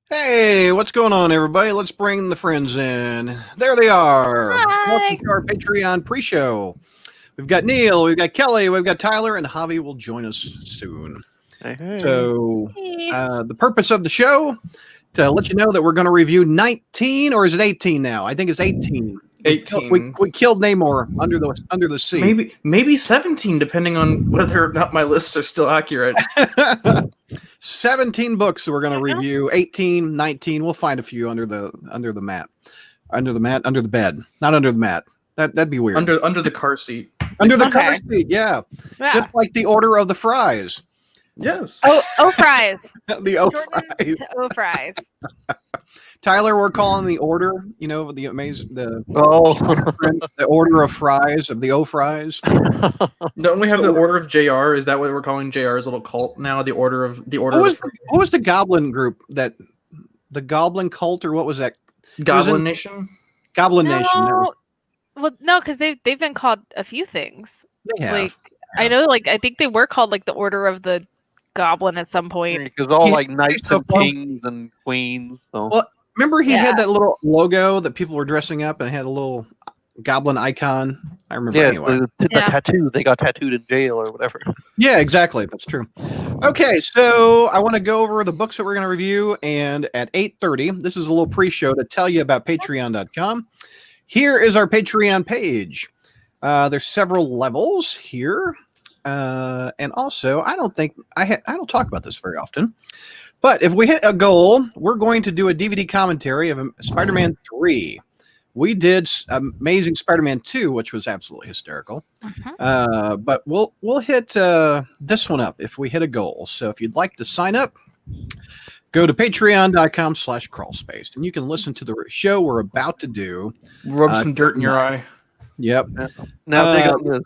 Hey, what's going on, everybody? Let's bring the friends in. There they are. Hi. Welcome to our Patreon pre-show. We've got Neil, we've got Kelly, we've got Tyler, and Javi will join us soon. Hey. So, Hey. the purpose of the show, to let you know that we're going to review 19, or is it 18 now? I think it's 18. 18. We killed Namor under the sea. Maybe 17, depending on whether or not my lists are still accurate. 17 books that we're going to review. 18, 19. We'll find a few under the mat. Under the bed. Not under the mat. That'd be weird. Under the car seat. Under the Okay. car seat, yeah. Yeah. Just like the order of the fries. Yes. Oh, fries. The O Shortened fries. to O fries. Tyler, we're calling the order, the order of fries, of the O fries. Don't we have the Order of JR? Is that what we're calling JR's little cult now? The Order of What was the Goblin group the Goblin cult, or what was that? Goblin Nation? Goblin Nation. Well, no, because they've been called a few things. They have. Like I know, I think they were called the Order of the Goblin at some point. Because all Yeah, knights so and kings and queens. So. Well, remember he Yeah. had that little logo that people were dressing up and had a little goblin icon. I remember anyway. the Yeah. tattoo. They got tattooed in jail or whatever. Yeah, exactly. That's true. Okay, so I want to go over the books that we're going to review, and at 8:30, this is a little pre-show to tell you about Patreon.com. Here is our Patreon page. There's several levels here, and also I don't talk about this very often, but if we hit a goal, we're going to do a DVD commentary of Spider-Man 3. We did Amazing Spider-Man 2, which was absolutely hysterical. But we'll hit this one up if we hit a goal. So if you'd like to sign up, go to patreon.com/crawlspace, and you can listen to the show we're about to do. Rub some dirt in your eye. Yep. Now dig on this.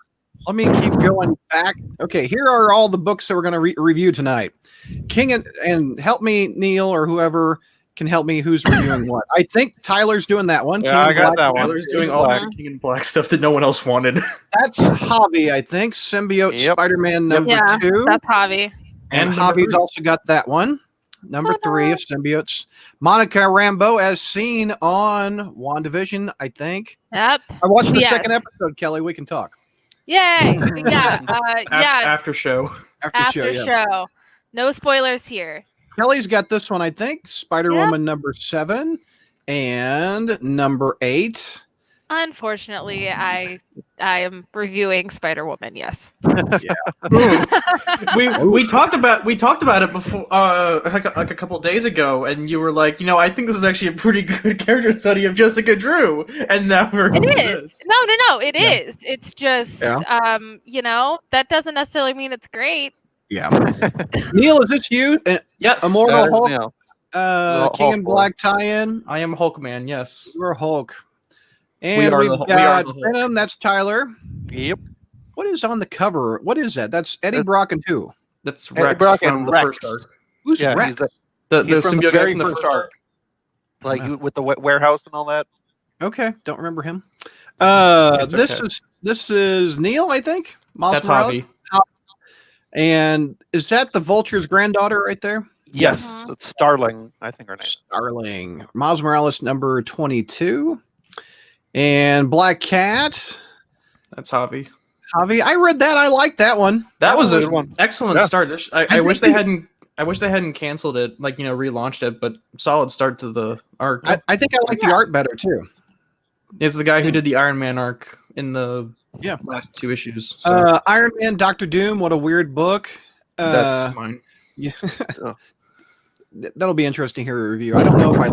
Let me keep going back. Okay, here are all the books that we're going to review tonight. King and help me, Neil, or whoever can help me who's reviewing what. I think Tyler's doing that one. Yeah, I got that one. Tyler's doing all the King and Black stuff that no one else wanted. That's Javi, I think. Symbiote Spider-Man number 2. That's Javi. And Javi's also got that one. Number 3 of Symbiotes. Monica Rambeau, as seen on WandaVision, I think. Yep. I watched the Yes. second episode, Kelly. We can talk. Yay! Yeah. After show. After yeah. show. No spoilers here. Kelly's got this one, I think. Spider-Woman number 7 and number 8. Unfortunately, I am reviewing Spider-Woman. Yes. we talked about it before, like a couple days ago, and you were like, I think this is actually a pretty good character study of Jessica Drew, and now we're It is. No, it is. It's just, that doesn't necessarily mean it's great. Yeah. Neil, is this you? Yes, Immortal Hulk? Neil. King and Black tie-in? I am Hulkman. Yes, You're Hulk. And we we've are got the Hulk. Venom. That's Tyler. Yep. What is on the cover? What is that? That's Eddie Brock and who? that's Eddie Rex Brock from and the Rex. first arc. Who's Yeah, Rex? The He's from the symbiote very from the first first arc. arc. Like with the warehouse and all that. Okay, don't remember him. It's This is Neil, I think. Miles That's Morales. Javi. And is that the Vulture's granddaughter right there? Yes. Mhm. It's Starling, I think her name. Starling. Miles Morales number 22. And Black Cat. That's Javi. Javi. I read that. I liked that one. That was was an a good one. excellent Yeah. start. I I wish think they hadn't. I wish they hadn't canceled it, relaunched it. But solid start to the arc. I think I like the art better too. It's the guy who did the Iron Man arc in the Yeah. last 2 issues. So Iron Man, Doctor Doom. What a weird book. that's mine. Yeah. Oh. That'll be interesting to hear a review. I don't know if I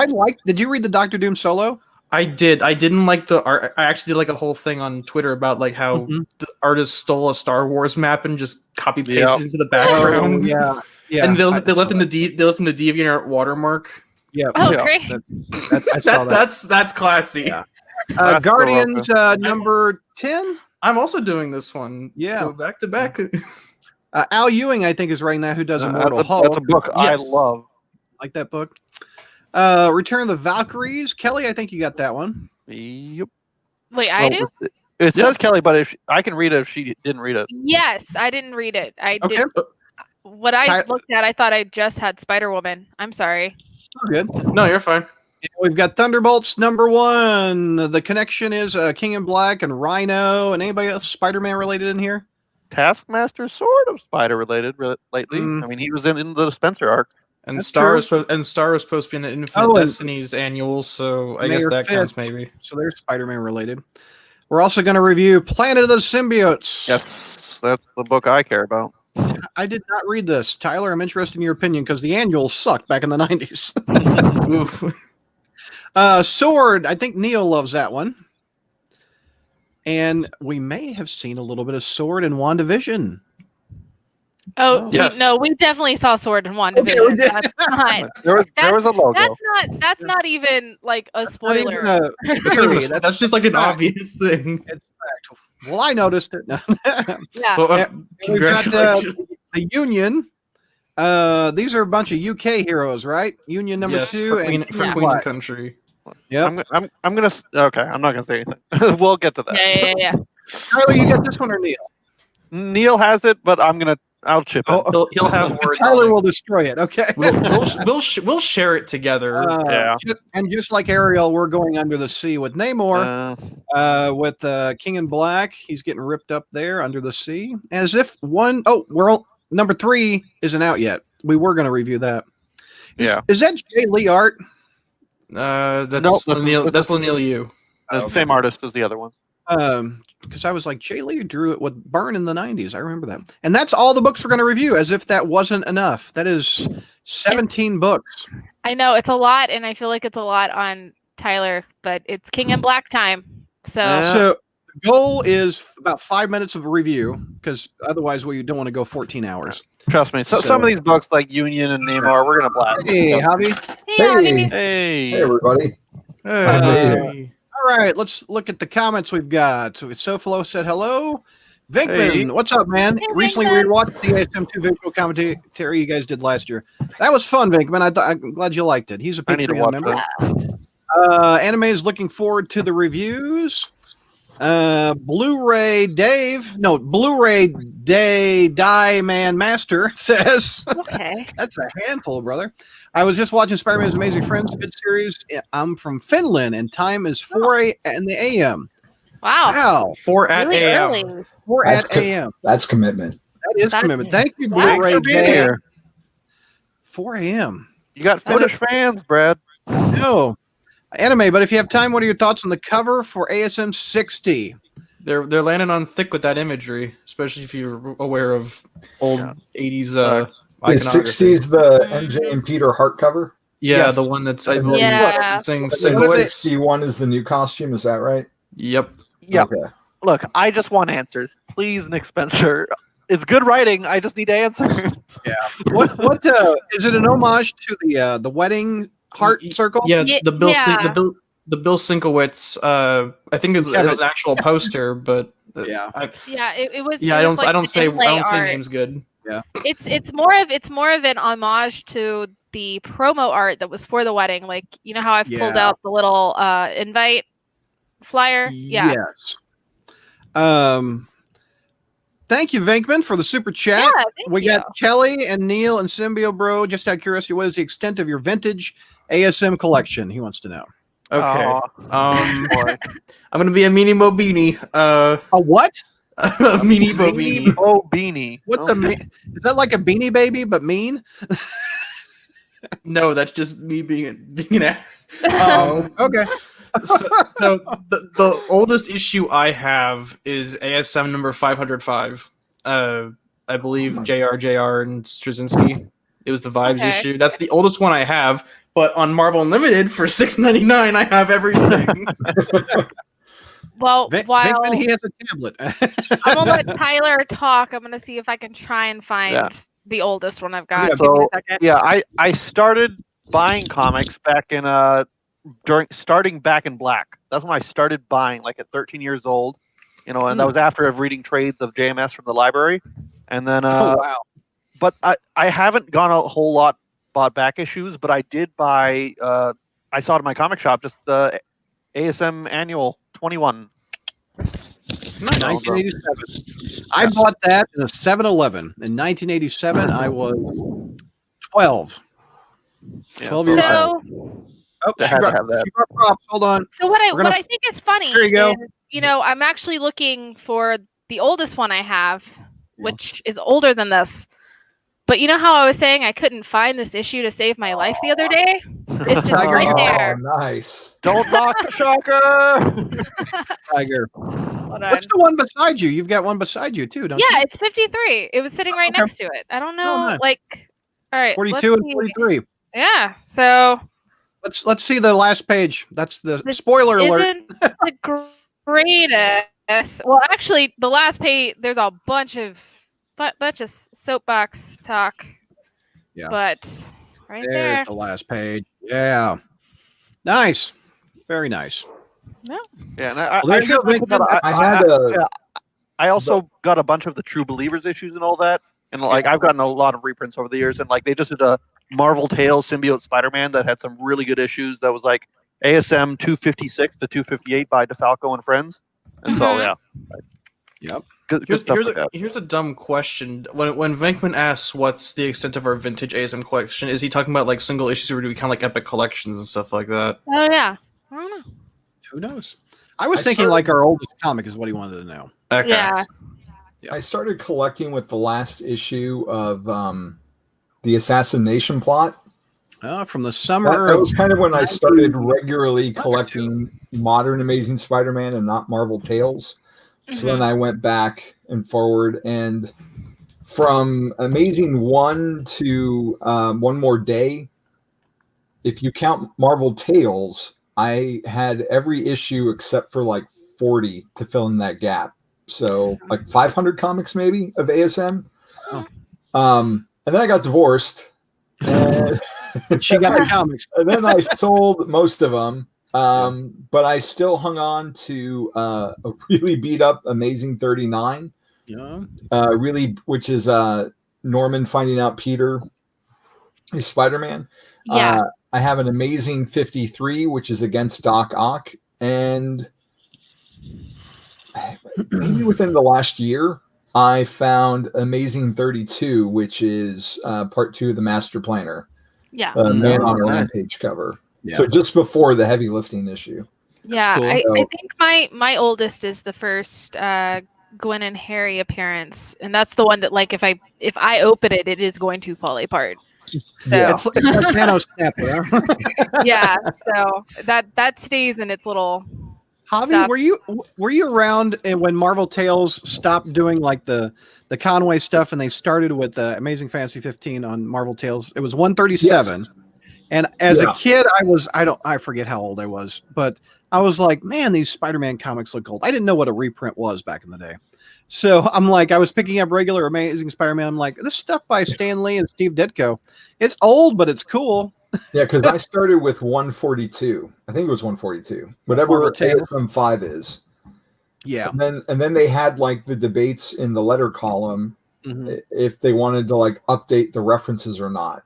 like. Did you read the Doctor Doom solo? I did. I didn't like the art. I actually did a whole thing on Twitter about how the artist stole a Star Wars map and just copy pasted Yep. it into the background. yeah. And they left I in the DeviantArt watermark. Yeah. Oh, Yeah. great. I saw that. That's classy. Yeah. That's Guardians number 10. I'm also doing this one. Yeah. So back to back. Al Ewing, I think, is writing that. Who does Immortal That's Hulk? a book I Yes. love. Like that book. Return of the Valkyries. Kelly, I think you got that one. Yep. Wait, I do? It says Kelly, but if I can read it if she didn't read it. Yes, I didn't read it. I Okay. did. What I looked at, I thought I just had Spider-Woman. I'm sorry. Good. No, you're fine. We've got Thunderbolts #1. The connection is King in Black and Rhino. And anybody else Spider-Man related in here? Taskmaster sort of spider related lately. I mean, he was in the Spencer arc. And That's Star true. is supposed to be in the Infinite Destinies annual, so I guess Mayor that Fitz. counts maybe. So they're Spider-Man related. We're also going to review Planet of the Symbiotes. That's the book I care about. I did not read this. Tyler, I'm interested in your opinion because the annuals sucked back in the 90s. Oof. Sword, I think Neil loves that one. And we may have seen a little bit of Sword in WandaVision. Oh, Yes. we definitely saw Sword in WandaVision. Okay, we did. That's not. There was a logo. That's not even like a spoiler. Not even a theory. That's just like an fact. obvious thing. It's fact. Well, I noticed it. Yeah. Well, We've got congratulations. the Union. These are a bunch of UK heroes, right? Union number Yes, 2 for Queen, and for King Queen Black. and Country. Yep. I'm gonna. Okay, I'm not gonna say anything. We'll get to that. Yeah. Tyler, you get this one or Neil? Neil has it, but I'll chip in. He'll have words. Tyler on it. will destroy it. Okay. We'll share it together. Yeah. And just like Ariel, we're going under the sea with Namor. With King in Black, he's getting ripped up there under the sea. As if number 3 isn't out yet. We were going to review that. Yeah. Is that Jay Lee art? That's Nope. Leniel Yu. The same artist as the other one. Because I was like, Jay Lee drew it with Byrne in the 90s. I remember that. And that's all the books we're going to review, as if that wasn't enough. That is 17 books. I know it's a lot, and I feel like it's a lot on Tyler, but it's King in Black time. So The goal is about 5 minutes of a review, because otherwise we don't want to go 14 hours. Trust me. So some of these books, like Union and Namor, we're gonna blast. Hey, Javi. Javi. Hey. Hey, everybody. All right, let's look at the comments we've got. Soflo said hello. Vinkman, Hey. what's up, man? Hey, Recently Vinkman. rewatched the ASM2 visual commentary you guys did last year. That was fun, Vinkman. I'm glad you liked it. He's a I need to Patreon watch member. that. Anime is looking forward to the reviews. Blu-ray Day Die Man Master says Okay. that's a handful, brother. I was just watching Spider-Man's Amazing Friends, good series. I'm from Finland, and time is 4 in the a.m. Wow. Wow, 4 at Really a.m. early. 4 That's at a.m. That's commitment. That is That's- commitment. Thank you, Thanks Blu-ray for being Day. here. 4 a.m. You got Finnish fans, Brad. No anime, but if you have time, what are your thoughts on the cover for ASM 60? They're landing on thick with that imagery, especially if you're aware of old 80s The iconography. 60s, the MJ and Peter Hart cover. Yeah, Yes. the one that's I believe Yeah. saying The What is it? 61 is the new costume. Is that right? Yep. Yeah. Okay. Look, I just want answers, please, Nick Spencer. It's good writing. I just need answers. What is it an homage to the wedding heart circle? Yeah, Ye- the Bill yeah. the Bill Sinkowitz. I think it was an actual poster, but Yeah. Yeah, it was. Yeah, it I was don't. like I don't the say. I inlay don't say art. names good. It's more of an homage to the promo art that was for the wedding. Like, you know how I've pulled Yeah. out the little invite flyer. Yeah. Yes. Thank you, Venkman, for the super chat. Yeah, thank We you. got Kelly and Neil and Symbio Bro. Just out of curiosity, what is the extent of your vintage ASM collection? He wants to know. Okay. Aw, boy. I'm gonna be a meanie mo beanie. A what? A meanie mo beanie. Oh, beanie. What's Oh. is that like a Beanie Baby but mean? No, that's just me being an ass. Okay. So the oldest issue I have is ASM number 505. I believe JR and Straczynski. It was the Vibes Okay. issue. That's the oldest one I have. But on Marvel Unlimited for $6.99, I have everything. Well, while Venkman, he has a tablet. I'm gonna let Tyler talk, I'm gonna see if I can try and find Yeah. the oldest one I've got. Yeah, Give me So a second. yeah, I started buying comics back in starting back in Black. That's when I started buying, like at 13 years old. You know, and that was after reading trades of JMS from the library. And then Oh wow. but I haven't gone a whole lot bought back issues, but I did buy I saw it in my comic shop just ASM Annual 21. 1987. I bought that in a 7-Eleven. In 1987, I was 12. Yeah, 12 years So, old. Oh, They she had to brought, have that. she brought props. Hold on. so what We're gonna I think is funny There you go. is, I'm actually looking for the oldest one I have, which is older than this. But you know how I was saying I couldn't find this issue to save my life the other day? It's just Tiger, right you- there. Oh, nice. Don't knock the shocker. Tiger. Hold on. What's the one beside you? You've got one beside you too, don't you? Yeah, it's 53. It was sitting right Okay. next to it. I don't know, nice. like, all right, 42 let's and see. 43. Yeah, so Let's see the last page. That's the spoiler alert. isn't the greatest. Well, actually, the last page there's a bunch of soapbox talk. Yeah. But right There's there. the last page. Yeah. Nice. Very nice. Yeah, and I Well, there you should go, mention that Vincent. I had a. I also got a bunch of the True Believers issues and all that, and like I've gotten a lot of reprints over the years, and like they just did a Marvel Tales Symbiote Spider-Man that had some really good issues. That was like ASM 256 to 258 by DeFalco and friends, and so Mhm. yeah, Yep. good stuff like that. Here's a dumb question. When Venkman asks what's the extent of our vintage ASM collection, is he talking about like single issues, or do we count like epic collections and stuff like that? Oh yeah. I don't know. Who knows? I was I thinking started- like our oldest comic is what he wanted to know. Okay. Yeah. I started collecting with the last issue of the assassination plot. From the That, summer that was kind of when I started 19 regularly collecting modern Amazing Spider-Man and not Marvel Tales. So then I went back and forward, and from Amazing 1 to One More Day, if you count Marvel Tales, I had every issue except for like 40 to fill in that gap. So like 500 comics maybe of ASM. Oh. And then I got divorced. And she got the comics. and then I sold most of them. But I still hung on to a really beat up Amazing 39. Yeah. Which is Norman finding out Peter is Spider-Man. Yeah. I have an Amazing 53, which is against Doc Ock, and maybe within the last year, I found Amazing 32, which is part 2 of the Master Planner, Yeah. Man on a nice. Rampage cover. Yeah. So just before the heavy lifting issue. Yeah. cool. I So- think my oldest is the first Gwen and Harry appearance, and that's the one that like if I open it, it is going to fall apart. So Yeah. It's like Nano Snapper. Huh? yeah, so that stays in its little Javi, Stop. were you around when Marvel Tales stopped doing like the Conway stuff and they started with Amazing Fantasy 15 on Marvel Tales? It was 137. Yes. And as Yeah. a kid, I forget how old I was, but I was like, man, these Spider-Man comics look old. I didn't know what a reprint was back in the day. So I'm like, I was picking up regular Amazing Spider-Man. I'm like, this stuff by Stan Lee and Steve Ditko, it's old, but it's cool. Yeah, because I started with 142. I think it was 142. Whatever Marvel Tales. ASM 5 is. Yeah. And then they had like the debates in the letter column Mhm. if they wanted to like update the references or not.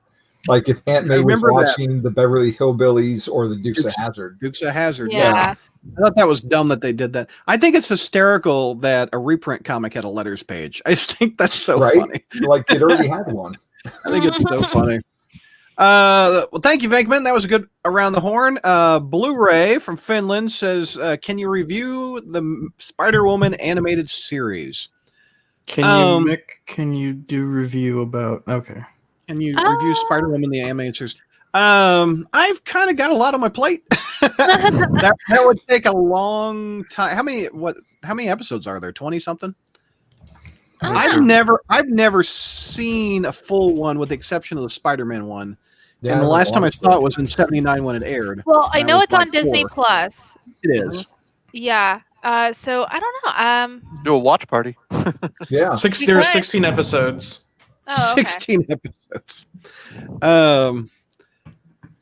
Like if Aunt May was remember that. watching the Beverly Hillbillies or the Dukes of Hazzard. Dukes of Hazzard. yeah. I thought that was dumb that they did that. I think it's hysterical that a reprint comic had a letters page. I just think that's so Right? funny. Like it already had one. I think it's so funny. Well, thank you, Venkman. That was a good around the horn. Blu-ray from Finland says, "Can you review the Spider-Woman animated series? Can you do review about? Okay. Can you review Spider-Woman the animated series?" I've kind of got a lot on my plate. that would take a long time. How many episodes are there? 20 something? I've never seen a full one with the exception of the Spider-Man one. Yeah, And the I last time I watched saw it. it was in '79 when it aired. Well, I And know was it's on like Disney 4. Plus. It is. Yeah. So I don't know. Do a watch party. Yeah. There are could. 16 episodes. Oh, okay. 16 episodes. might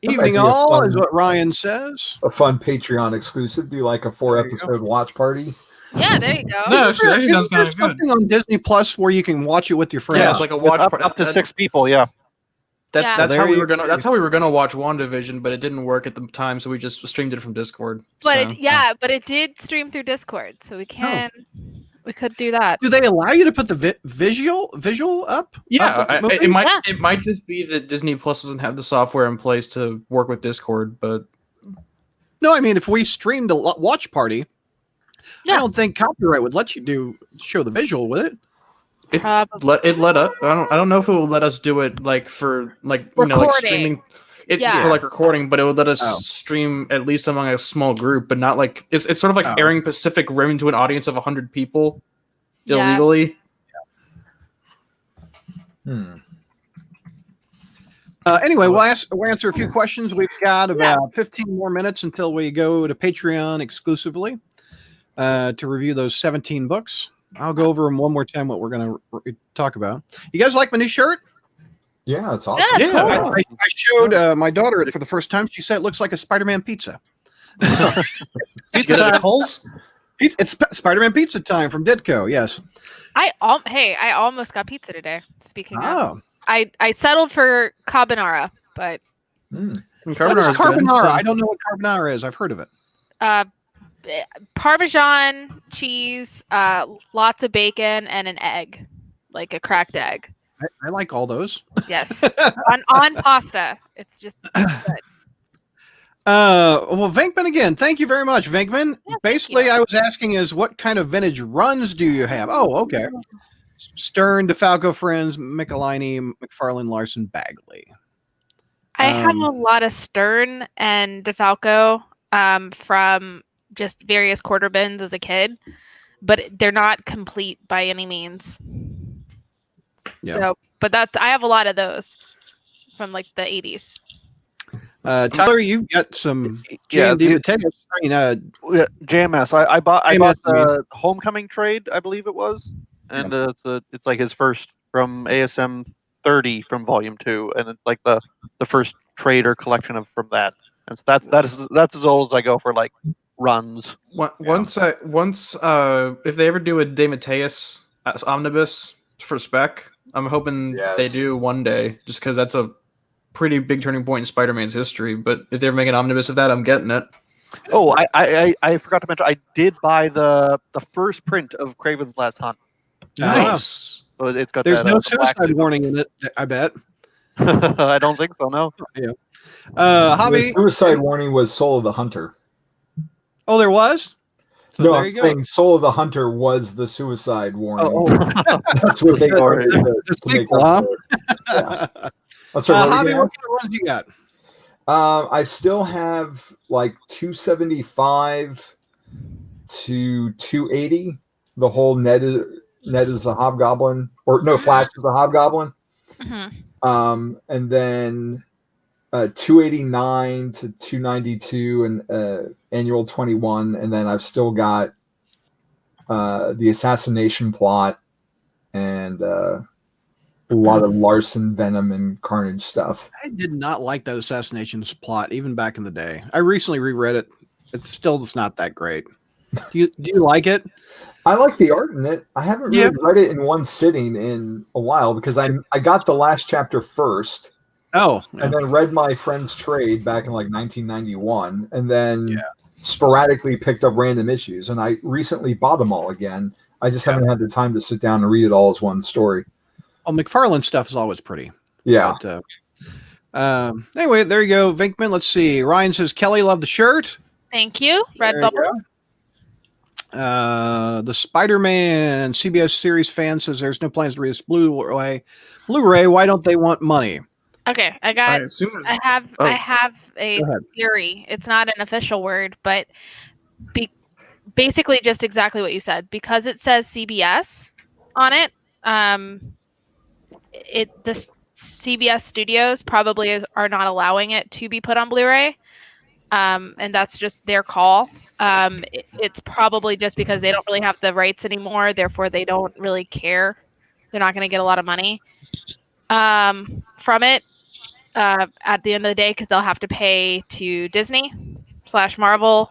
Evening be a all fun- is what Ryan says. A fun Patreon exclusive. Do like a 4-episode watch party. Yeah, there you go. No, actually, that sounds Isn't there kind of good. something on Disney Plus where you can watch it with your friends? Yeah, it's like a watch up, party. up to 6 people, yeah. Yeah. That's Well, how there we you were gonna. That's how we were gonna watch WandaVision, but it didn't work at the time, so we just streamed it from Discord. But so. but it did stream through Discord, so we could do that. Do they allow you to put the visual up? Yeah, of the movie? it might just be that Disney Plus doesn't have the software in place to work with Discord, but No, I mean if we streamed a watch party, Yeah. I don't think copyright would let you show the visual, would it? it let us. I don't know if it will let us do it like for like like streaming it Yeah. for like recording, but it would let us Oh. stream at least among a small group, but not like it's sort of like Oh. airing Pacific Rim to an audience of 100 people Yeah. illegally. Anyway, we'll answer a few questions. We've got about 15 more minutes until we go to Patreon exclusively to review those 17 books. I'll go over them one more time, what we're going to talk about. You guys like my new shirt? Yeah, it's awesome. Yeah, Yeah. cool. I showed my daughter it for the first time. She said it looks like a Spider-Man pizza. Get it at Kohl's? It's Spider-Man pizza time from Ditko, yes. I almost got pizza today. Speaking of, Oh, I settled for carbonara, but Mm. what is Carbonara's good, carbonara? so- I don't know what carbonara is. I've heard of it. Parmesan cheese, lots of bacon, and an egg, like a cracked egg. I like all those. Yes, on pasta. It's just good. Well, Venkman again. Thank you very much, Venkman. Yeah, Basically, I was asking is what kind of vintage runs do you have? Oh, okay. Stern, DeFalco, Friends, Michelini, McFarlane, Larson, Bagley. I have a lot of Stern and DeFalco from just various quarter bins as a kid, but they're not complete by any means. Yeah. So, but I have a lot of those from like the 80s. Tyler, you've got some Yeah, J&D Mateus. I mean, Yeah, JMS. I bought JMS, the Homecoming trade, I believe it was, and it's like his first from ASM 30 from Volume 2, and it's like the first trade or collection from that. And so that's as old as I go for like runs. Once if they ever do a De Mateus omnibus for spec, I'm hoping Yes. they do one day, just because that's a pretty big turning point in Spider-Man's history. But if they ever make an omnibus of that, I'm getting it. Oh, I forgot to mention I did buy the first print of Kraven's Last Hunt. Nice. So it's got there's that, no the black suicide label. warning in it, I bet. I don't think so. No. Hobby. The suicide warning was Soul of the Hunter. Oh, there was? So No, there I'm you go. saying Soul of the Hunter was the suicide warning. Oh, That's what they Sorry. did The to make sequel, up huh? for it. Yeah. That's what Hobby, we what kind of runs you got? I still have like 275 to 280. The whole Ned is the Hobgoblin, or no, Flash is the Hobgoblin. Mhm. And then 289 to 292 and annual 21, and then I've still got the assassination plot and a lot of Larson, Venom, and Carnage stuff. I did not like that assassinations plot even back in the day. I recently reread it. It's not that great. Do you like it? I like the art in it. I haven't really read it in one sitting in a while because I got the last chapter first. Oh, And then read my friend's trade back in like 1991, and then sporadically picked up random issues. And I recently bought them all again. I just haven't had the time to sit down and read it all as one story. Oh, McFarlane stuff is always pretty. Yeah. But, anyway, there you go, Vinkman. Let's see. Ryan says Kelly loved the shirt. Thank you, Redbubble. The Spider-Man CBS series fan says there's no plans to release Blu-ray. Why don't they want money? Okay, I have a Go ahead. theory. It's not an official word, but basically just exactly what you said. Because it says CBS on it, the CBS studios probably are not allowing it to be put on Blu-ray, and that's just their call. It's probably just because they don't really have the rights anymore, therefore they don't really care. They're not going to get a lot of money from it at the end of the day, because they'll have to pay to Disney / Marvel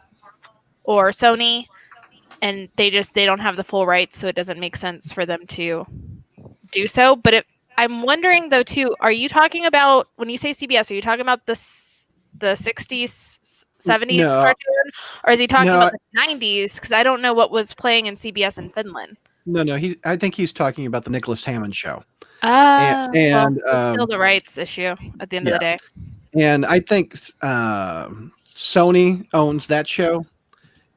or Sony, and they don't have the full rights, so it doesn't make sense for them to do so. But I'm wondering though too. Are you talking about when you say CBS? Are you talking about the 60s, 70s No. cartoon, or is he talking No, about the 90s? Because I don't know what was playing in CBS in Finland. No. I think he's talking about the Nicholas Hammond show. Well, And it's still the rights issue at the end of the day. And I think Sony owns that show.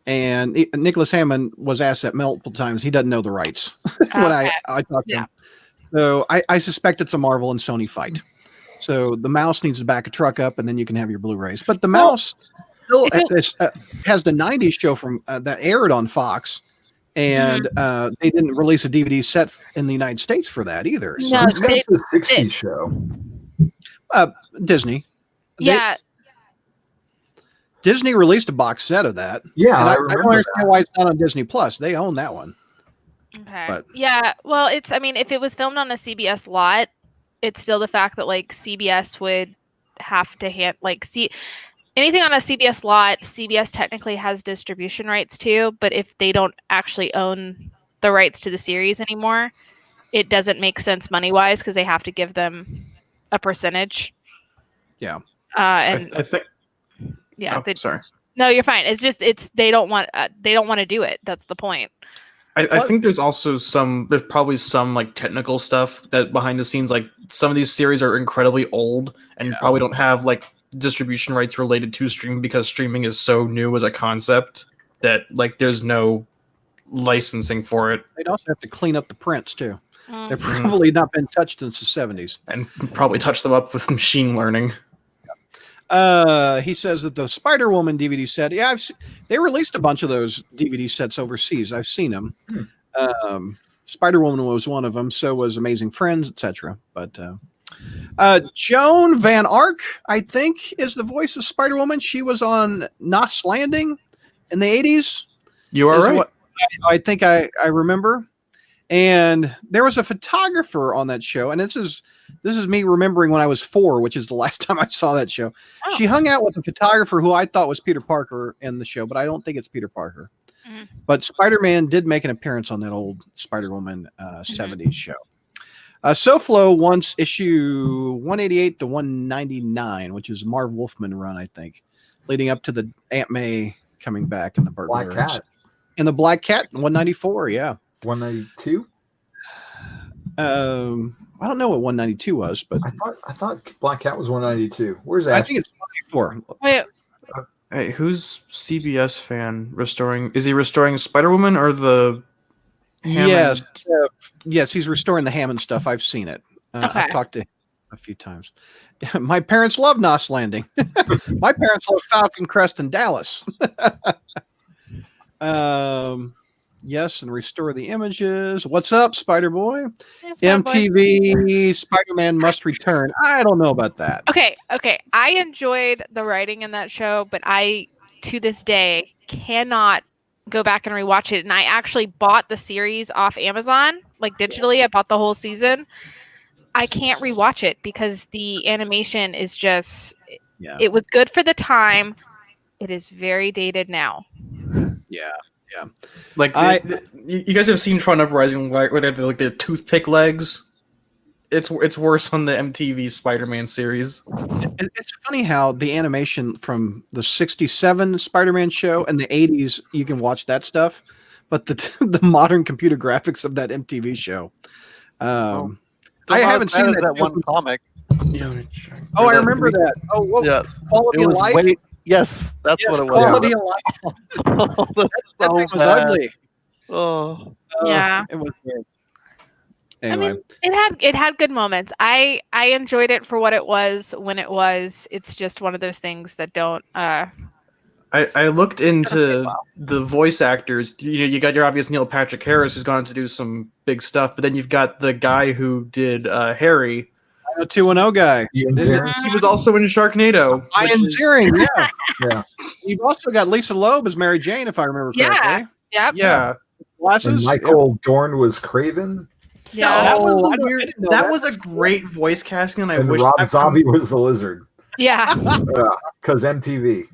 And Nicholas Hammond was asked that multiple times. He doesn't know the rights when I talked to him. So I suspect it's a Marvel and Sony fight. So the mouse needs to back a truck up, and then you can have your Blu-rays. But the mouse still has the 90s show from that aired on Fox. And they didn't release a DVD set in the United States for that either. So No, Who's got the 60s show? Disney. Yeah. Disney released a box set of that. Yeah, and I I remember don't understand that. why it's not on Disney Plus. They own that one. Okay. But- Yeah. Well, I mean, if it was filmed on a CBS lot, it's still the fact that like CBS would have to anything on a CBS lot. CBS technically has distribution rights too, but if they don't actually own the rights to the series anymore, it doesn't make sense money wise because they have to give them a percentage. Yeah. And I think. yeah, Oh, sorry. no, you're fine. It's just they don't want to do it. That's the point. I think there's probably some like technical stuff that behind the scenes, like some of these series are incredibly old and probably don't have like distribution rights related to streaming because streaming is so new as a concept that like there's no licensing for it. They'd also have to clean up the prints too. Mm. They've probably not been touched since the 70s. And probably touch them up with machine learning. He says that the Spider-Woman DVD set, they released a bunch of those DVD sets overseas. I've seen them. Spider-Woman was one of them. So was Amazing Friends, etc. But Joan Van Ark, I think, is the voice of Spider-Woman. She was on Nos Landing in the 80s. You are right. I think I remember. And there was a photographer on that show, and this is me remembering when I was 4, which is the last time I saw that show. Oh. She hung out with a photographer who I thought was Peter Parker in the show, but I don't think it's Peter Parker. Mm-hmm. But Spider-Man did make an appearance on that old Spider-Woman 70s show. SoFlo wants issue 188 to 199, which is Marv Wolfman run, I think, leading up to the Aunt May coming back in the Black burglars. Cat. And the Black Cat, 194, yeah. 192? I don't know what 192 was, but I thought Black Cat was 192. Where's that? I think it's 194. Wait, Hey, who's CBS fan restoring? Is he restoring Spider-Woman or the Hammond? Yes, he's restoring the Hammond stuff. I've seen it. Okay. I've talked to him a few times. My parents love Nos Landing. My parents love Falcon Crest and Dallas. Yes, and restore the images. What's up, Spider Boy? yeah, Spider-Boy. MTV Spider-Man Must Return. I don't know about that. Okay. I enjoyed the writing in that show, but I, to this day, cannot go back and rewatch it. And I actually bought the series off Amazon, like digitally. I bought the whole season. I can't rewatch it because the animation is just. Yeah. It was good for the time. It is very dated now. Yeah. Like you guys have seen Tron Uprising where they have the toothpick legs. It's worse on the MTV Spider-Man series. It's funny how the animation from the 67 Spider-Man show and the 80s, you can watch that stuff, but the modern computer graphics of that MTV show. I haven't seen that one comic. Oh, I remember that. Oh, whoa. Yeah, Quality of Life. Yes, that's what it was. Quality of Life. That thing was ugly. Oh, Yeah. It was weird. Anyway. I mean, it had good moments. I enjoyed it for what it was when it was. It's just one of those things that don't. I looked into the voice actors. You got your obvious Neil Patrick Harris, who's gone to do some big stuff, but then you've got the guy who did Harry. A 2-0 guy. Ian Ziering. He was also in Sharknado. Ian Ziering, yeah. Yeah. You've also got Lisa Loeb as Mary Jane, if I remember correctly. Yep. Yeah. And Glasses. Michael Dorn was Craven. Yeah. That was Oh, I the don't- I weird. didn't know That that. was a great voice casting, and I And wish Rob Zombie was the lizard. Yeah. Because MTV.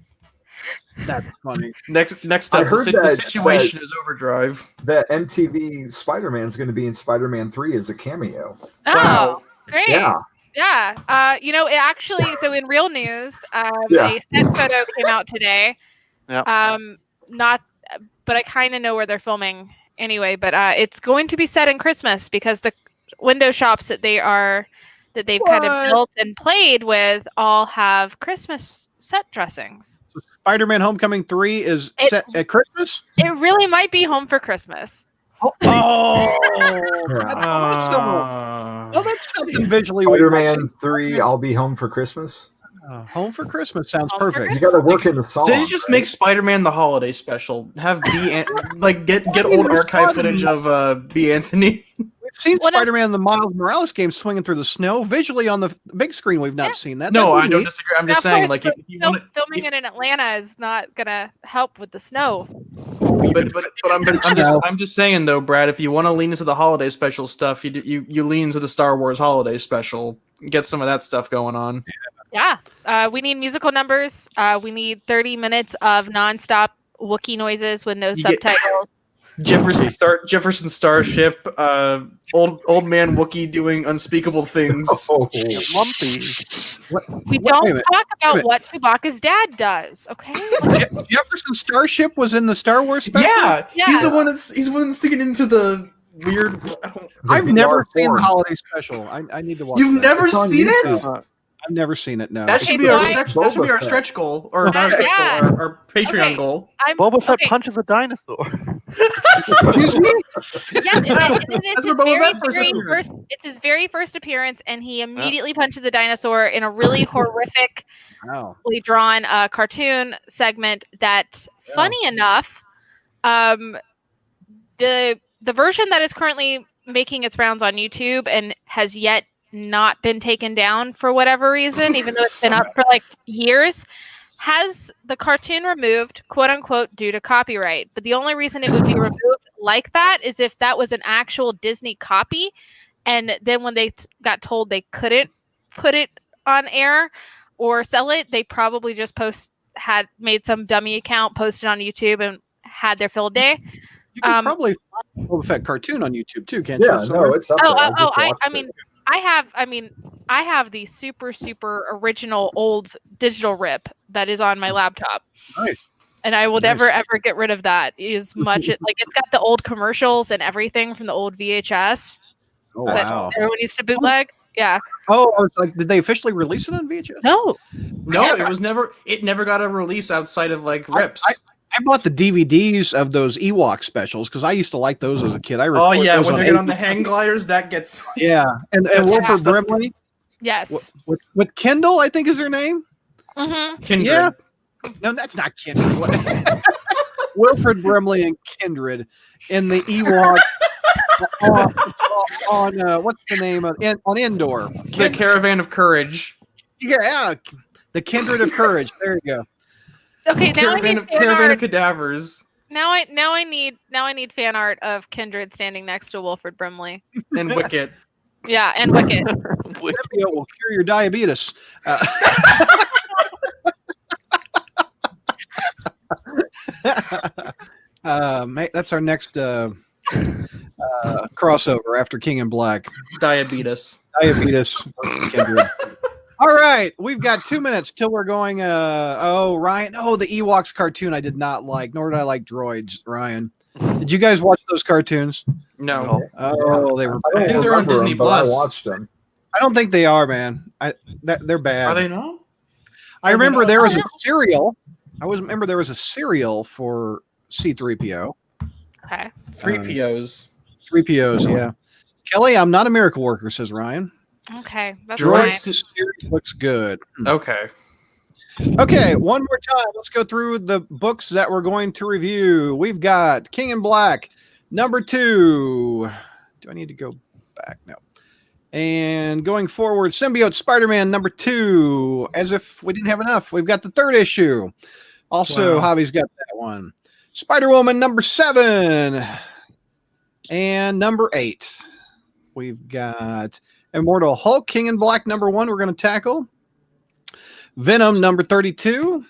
That's funny. Next I up, heard the that- situation is Overdrive. That MTV Spider-Man is going to be in Spider-Man 3 as a cameo. Oh. Great. Yeah. Yeah. It actually, so in real news, Yeah. a set photo came out today. Yep. But I kind of know where they're filming anyway. But it's going to be set in Christmas because the window shops that they've kind of What? built and played with all have Christmas set dressings. Spider-Man: Homecoming 3 is set at Christmas. It really might be home for Christmas. Oh, Uh, that's something visually. we might Spider-Man see. 3, I'll be home for Christmas. Home for Christmas sounds Home for perfect. You got to work in the song. Did you just make Spider-Man the holiday special? Have B get old there's archive one- footage of B. Anthony. We've seen Well, no- Spider-Man: The Miles Morales game swinging through the snow visually on the big screen. We've not Yeah. seen that. No, That'd I be don't neat. disagree. I'm Now, just of saying, course, like, if you want filming it in Atlanta is not gonna help with the snow. I'm just saying though, Brad. If you want to lean into the holiday special stuff, you lean into the Star Wars holiday special. Get some of that stuff going on. Yeah. We need musical numbers. We need 30 minutes of nonstop Wookiee noises with no You get- subtitles. Jefferson Starship, old man Wookiee doing unspeakable things. Oh, Lumpy. We Wait a don't minute. talk about minute. what Chewbacca's dad does, okay? Jefferson Starship was in the Star Wars special. Yeah, Yeah. he's the one that's sticking into the weird. I've never seen VR the porn. holiday special. I need to watch. You've that. never It's on seen it? YouTube. I've never seen it. No. That should Okay, be so our I- stretch. That should be our Boba Fett. stretch goal, or not stretch Yeah. goal, our Patreon Okay. goal. Boba Fett okay. punches a dinosaur. Excuse me. Yeah, That's where Boba Fett first appeared. it's his very first appearance, and he immediately punches a dinosaur in a really horrifically Wow. drawn cartoon segment that, funny enough, the version that is currently making its rounds on YouTube and has yet not been taken down for whatever reason, even though it's been up for like years, has the cartoon removed, quote unquote, due to copyright. But the only reason it would be removed like that is if that was an actual Disney copy, and then when they got told they couldn't put it on air or sell it, they probably just had made some dummy account, posted on YouTube, and had their fill day. You can probably find Boba Fett cartoon on YouTube too, can't Yeah, you? no, it's up there. I just watched it. I have the super original old digital rip that is on my laptop. Nice. And I will Nice. never ever get rid of that. As much like it's got the old commercials and everything from the old VHS Oh that wow. everyone used to bootleg. Yeah. Oh, it's like, did they officially release it on VHS? No. No, Yeah. it never got a release outside of like rips. I bought the DVDs of those Ewok specials because I used to like those as a kid. I Oh recorded yeah, those when on they get on the AV. hang gliders, that gets Yeah, and That's Wilford stuff. Brimley Yes. with Kendall, I think is her name. Mm-hmm. kindred. Yeah. No, that's not Kindred. Wilford Brimley and Kindred in the Ewok on what's the name of on Endor? The Caravan of Courage. Yeah, the Kindred of Courage. There you go. Okay, now I need fan Caravan of art. Cadavers Now I need fan art of Kindred standing next to Wilford Brimley. and Wicket. Yeah, and Wicket. Symbiote will cure your diabetes. That's our next crossover after King and Black. Diabetes. Diabetes. Kindred. All right, we've got 2 minutes till we're going. Ryan. Oh, the Ewoks cartoon I did not like, nor did I like droids. Ryan, did you guys watch those cartoons? No. Oh, they were. I don't think they're on remember Disney them, but I Plus. watched them. I don't think they are, man. They're bad. Are they not? I remember there was a cereal. Remember there was a cereal for C-3PO. Okay. 3POs. 3POs, yeah. Kelly, I'm not a miracle worker, says Ryan. Okay. That's Droids. fine. This series looks good. Okay. Okay, one more time. Let's go through the books that we're going to review. We've got King and Black, number 2. Do I need to go back? No. And going forward, Symbiote Spider-Man, number 2. As if we didn't have enough, we've got the 3rd issue. Also, Wow. Javi's got that one. Spider-Woman, number 7. And number 8. We've got Immortal Hulk, King and Black, number 1, we're going to tackle. Venom, number 32.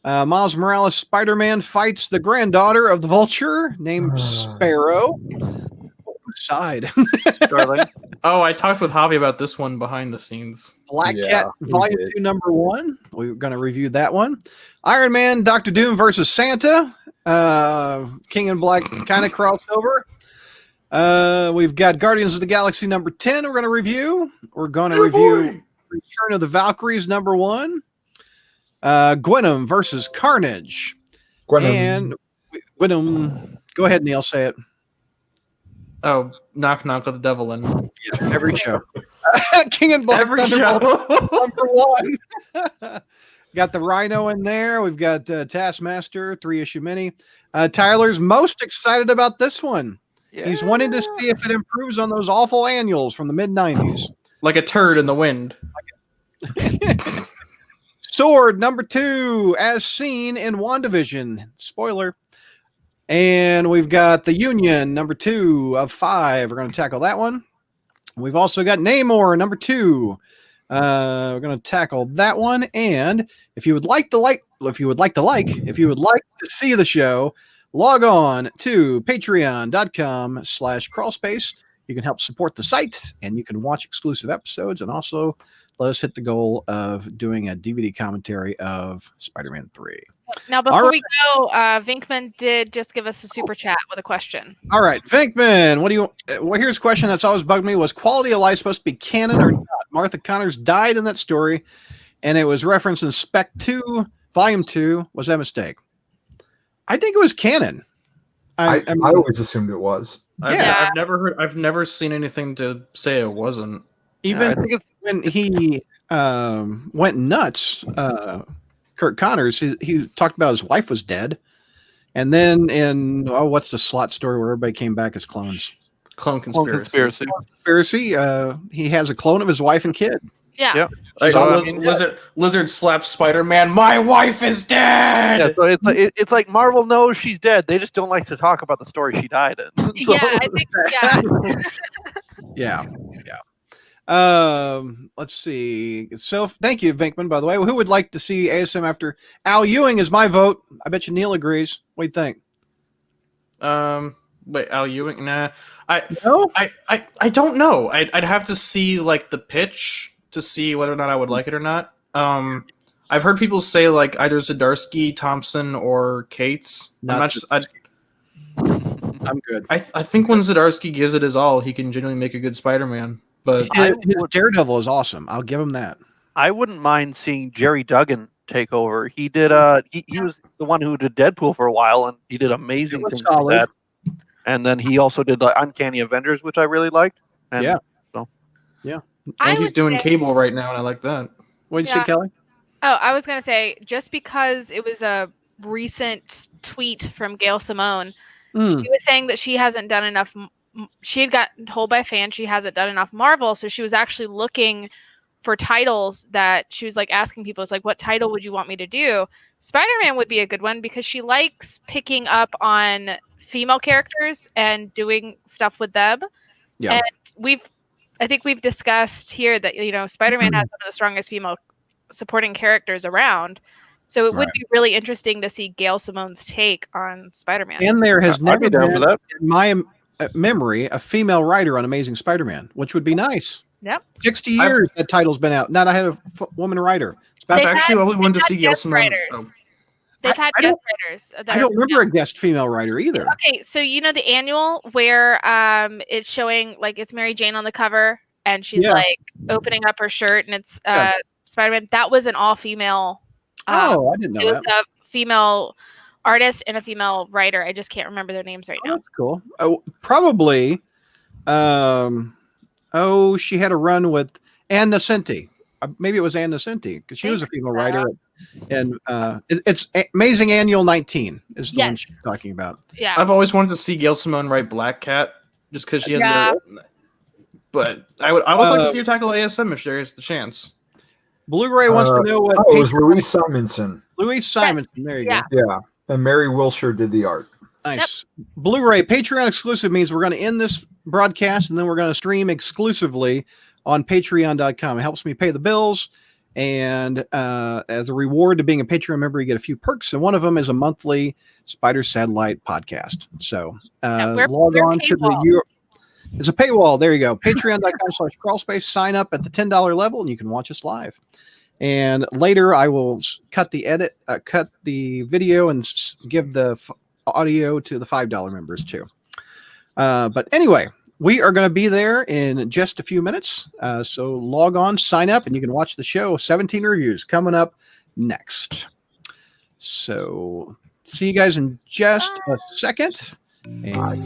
Miles Morales, Spider-Man fights the granddaughter of the Vulture named Sparrow. Side. Darling. Oh, I talked with Javi about this one behind the scenes. Black Yeah, Cat we Volume did. 2, number 1. We're going to review that one. Iron Man, Doctor Doom versus Santa. King and Black kind of crossover. We've got Guardians of the Galaxy number 10 we're going to review. We're going to review Return of the Valkyries number 1. Gwenom versus Carnage. And Gwenom. Go ahead, Neil, say it. Oh, knock knock with the devil in. Yeah, every show. King and Black Every Thunderbolts show. number 1. Got the Rhino in there. We've got Taskmaster, 3-issue mini. Tyler's most excited about this one. Yeah. He's wanting to see if it improves on those awful annuals from the mid-90s. Like a turd in the wind. Sword number 2, as seen in WandaVision. Spoiler. And we've got the Union number 2 of 5. We're going to tackle that one. We've also got Namor number 2. We're going to tackle that one. And if you would like to see the show, log on to patreon.com/crawlspace. You can help support the site, and you can watch exclusive episodes, and also let us hit the goal of doing a DVD commentary of Spider-Man 3. Now, before we go, Vinkman did just give us a super chat with a question. All right, Vinkman, here's a question that's always bugged me. Was Quality of Life supposed to be canon or not? Martha Connors died in that story, and it was referenced in Spec 2, Volume 2. Was that a mistake? I think it was canon. I always assumed it was. Yeah. I've never seen anything to say it wasn't. Even I think it's when he went nuts, Kurt Connors, he talked about his wife was dead. And then in, what's the Slot story where everybody came back as clones? Clone conspiracy. He has a clone of his wife and kid. Yeah. Yep. Like, So, Lizard slaps Spider-Man. My wife is dead. Yeah, so it's like Marvel knows she's dead. They just don't like to talk about the story she died in. So- Yeah, I think, Yeah. Let's see. So thank you, Vinkman, by the way. Who would like to see ASM after Al Ewing is my vote. I bet you Neil agrees. What do you think? Wait, Al Ewing? Nah. I don't know. I'd have to see like the pitch to see whether or not I would like it or not. I've heard people say like either Zdarsky, Thompson, or Cates. I'm good. I think when Zdarsky gives it his all, he can genuinely make a good Spider-Man. But His Daredevil is awesome. I'll give him that. I wouldn't mind seeing Jerry Duggan take over. He did he was the one who did Deadpool for a while, and he did amazing things with that. And then he also did Uncanny Avengers, which I really liked. And and he's doing Cable right now, and I like that. What did you say, Kelly? Oh, I was going to say, just because it was a recent tweet from Gail Simone, she was saying that she hasn't done enough. She had gotten told by fans she hasn't done enough Marvel, so she was actually looking for titles that she was like asking people, it's like, what title would you want me to do? Spider-Man would be a good one because she likes picking up on female characters and doing stuff with them. Yeah. And I think we've discussed here that, Spider-Man has one of the strongest female supporting characters around. So it would be really interesting to see Gail Simone's take on Spider-Man. And there has never been, in my memory, a female writer on Amazing Spider-Man, which would be nice. Yep. 60 years that title's been out. Not I had a woman writer. I've actually always wanted to see Gail Simone. They've had guest writers. I don't remember a guest female writer either. Okay, so the annual where it's showing like it's Mary Jane on the cover and she's like opening up her shirt and it's Spider-Man. That was an all-female. I didn't know that. It was a female artist and a female writer. I just can't remember their names right now. That's cool. Oh, probably. She had a run with Ann Nocenti. Maybe it was Ann Nocenti because she was a female writer. And it's Amazing Annual 19 is the one she's talking about. Yeah, I've always wanted to see Gail Simone write Black Cat just because she has but I also like to see her tackle ASM if there is the chance. Blu-ray wants to know what. It was Louise Simonson. Louise Simonson. There you go. Yeah, and Mary Wilshire did the art. Nice. Yep. Blu-ray Patreon exclusive means we're going to end this broadcast and then we're going to stream exclusively on patreon.com. It helps me pay the bills. And as a reward to being a Patreon member, you get a few perks. And one of them is a monthly Spider Satellite podcast. So log on to the It's a paywall. There you go. Patreon.com/crawlspace. Sign up at the $10 level and you can watch us live. And later I will cut the video and give the audio to the $5 members too. But anyway, we are going to be there in just a few minutes. So log on, sign up, and you can watch the show. 17 reviews coming up next. So see you guys in just a second. And